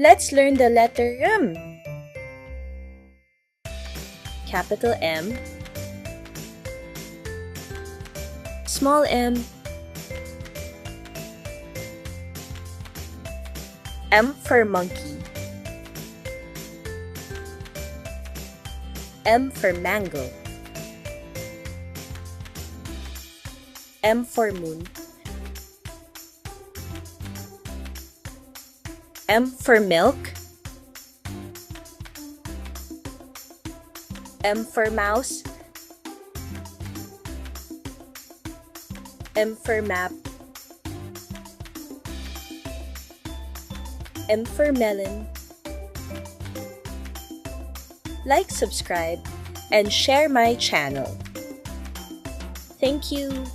Let's learn the letter M. Capital M, small m, M for monkey, M for mango, M for moon, M for milk, M for mouse, M for map, M for melon. Like, subscribe, and share my channel. Thank you.